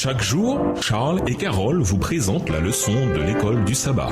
Chaque jour, Charles et Carole vous présentent la leçon de l'école du sabbat.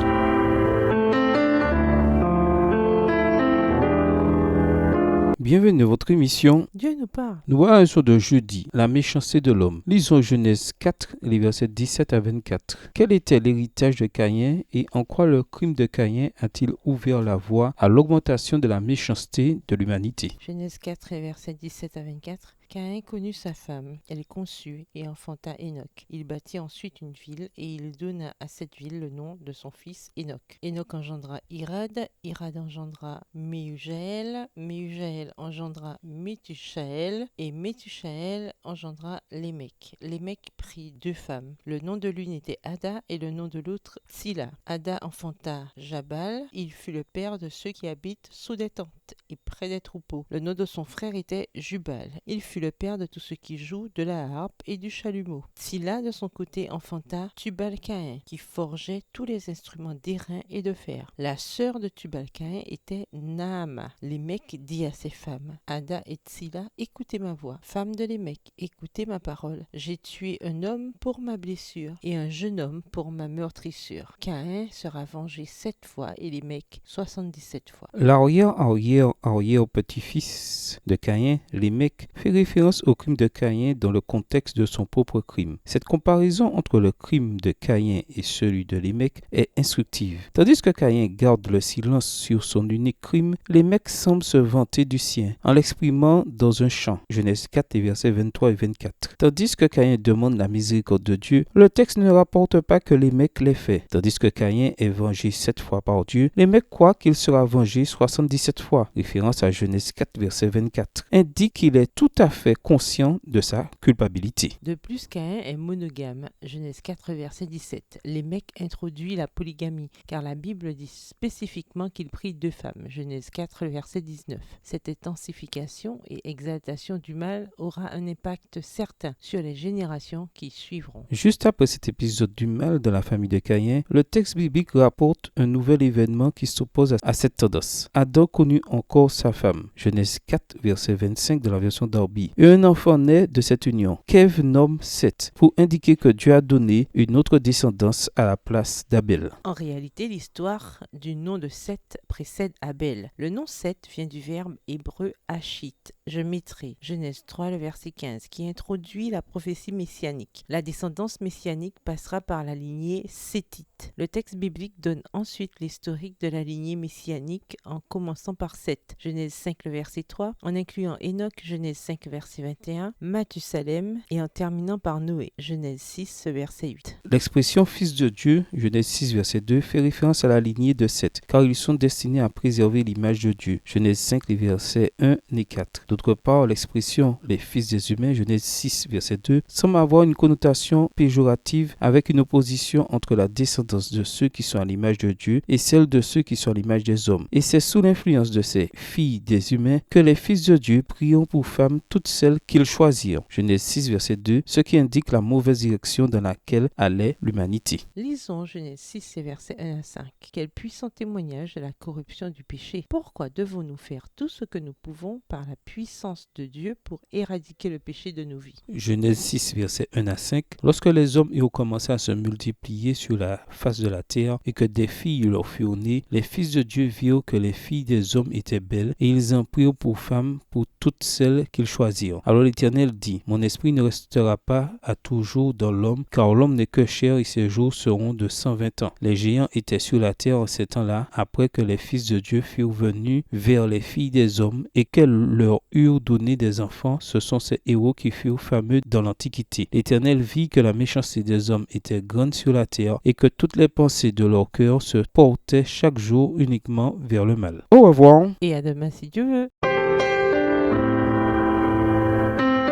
Bienvenue à votre émission. Dieu nous parle. Nous voilà un jour de jeudi, la méchanceté de l'homme. Lisons Genèse 4, les versets 17 à 24. Quel était l'héritage de Caïn et en quoi le crime de Caïn a-t-il ouvert la voie à l'augmentation de la méchanceté de l'humanité? Genèse 4, versets 17 à 24. Caïn connut sa femme, elle conçut et enfanta Enoch. Il bâtit ensuite une ville et il donna à cette ville le nom de son fils Enoch. Enoch engendra Irad, Irad engendra Méhujaël, Méhujaël engendra Métushaël et Métushaël engendra Lémec. Lémec prit deux femmes. Le nom de l'une était Ada et le nom de l'autre Tsilla. Ada enfanta Jabal, il fut le père de ceux qui habitent sous des tentes et près des troupeaux. Le nom de son frère était Jubal. Il fut le père de tous ceux qui jouent de la harpe et du chalumeau. Tsilla de son côté enfanta Tubal-Caïn, qui forgeait tous les instruments d'airain et de fer. La sœur de Tubal-Caïn était Naama. Lémec dit à ses femmes, Ada et Tsilla, écoutez ma voix. Femmes de Lémec, écoutez ma parole. J'ai tué un homme pour ma blessure et un jeune homme pour ma meurtrissure. Caïn sera vengé 7 fois et Lémec 77 fois. L'arrière-petit-fils de Caïn, Lémec, fait référence au crime de Caïn dans le contexte de son propre crime. Cette comparaison entre le crime de Caïn et celui de Lémec est instructive. Tandis que Caïn garde le silence sur son unique crime, Lémec semble se vanter du sien en l'exprimant dans un chant. Genèse 4, versets 23 et 24. Tandis que Caïn demande la miséricorde de Dieu, le texte ne rapporte pas que Lémec l'ait fait. Tandis que Caïn est vengé 7 fois par Dieu, Lémec croit qu'il sera vengé 77 fois. Référence à Genèse 4, verset 24. Indique qu'il est tout à fait conscient de sa culpabilité. De plus, Caïn est monogame. Genèse 4, verset 17. Lémec introduit la polygamie, car la Bible dit spécifiquement qu'il prit 2 femmes. Genèse 4, verset 19. Cette intensification et exaltation du mal aura un impact certain sur les générations qui suivront. Juste après cet épisode du mal dans la famille de Caïn, le texte biblique rapporte un nouvel événement qui s'oppose à cette tendance. Adam connut encore sa femme. Genèse 4, verset 25 de la version Darby. Et un enfant naît de cette union, qu'Ève nomme Seth, pour indiquer que Dieu a donné une autre descendance à la place d'Abel. En réalité, l'histoire du nom de Seth précède Abel. Le nom Seth vient du verbe hébreu hachit, je mettrai, Genèse 3, le verset 15, qui introduit la prophétie messianique. La descendance messianique passera par la lignée séthite. Le texte biblique donne ensuite l'historique de la lignée messianique en commençant par Seth, Genèse 5, le verset 3, en incluant Enoch, Genèse 5, verset 21, Mathusalem et en terminant par Noé, Genèse 6, verset 8. L'expression fils de Dieu, Genèse 6, verset 2, fait référence à la lignée de Seth, car ils sont destinés à préserver l'image de Dieu, Genèse 5, les versets 1 et 4. D'autre part, l'expression les fils des humains, Genèse 6, verset 2, semble avoir une connotation péjorative avec une opposition entre la descendance de ceux qui sont à l'image de Dieu et celle de ceux qui sont à l'image des hommes. Et c'est sous l'influence de ces filles des humains que les fils de Dieu prieront pour femmes toutes celles qu'ils choisirent. Genèse 6, verset 2, ce qui indique la mauvaise direction dans laquelle allait l'humanité. Lisons Genèse 6, versets 1 à 5. Quel puissant témoignage de la corruption du péché. Pourquoi devons-nous faire tout ce que nous pouvons par la puissance de Dieu pour éradiquer le péché de nos vies? Genèse 6, versets 1 à 5. Lorsque les hommes eurent commencé à se multiplier sur la face de la terre et que des filles leur furent nées, les fils de Dieu virent que les filles des hommes étaient belles et ils en prirent pour femmes pour toutes celles qu'ils choisirent. Alors l'Éternel dit, mon esprit ne restera pas à toujours dans l'homme, car l'homme n'est que chair et ses jours seront de 120 ans. Les géants étaient sur la terre en ces temps-là, après que les fils de Dieu furent venus vers les filles des hommes et qu'elles leur eurent donné des enfants. Ce sont ces héros qui furent fameux dans l'Antiquité. L'Éternel vit que la méchanceté des hommes était grande sur la terre et que toutes les pensées de leur cœur se portaient chaque jour uniquement vers le mal. Au revoir. Et à demain si Dieu veut.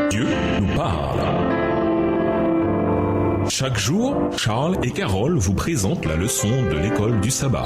Dieu nous parle. Chaque jour, Charles et Carole vous présentent la leçon de l'école du sabbat.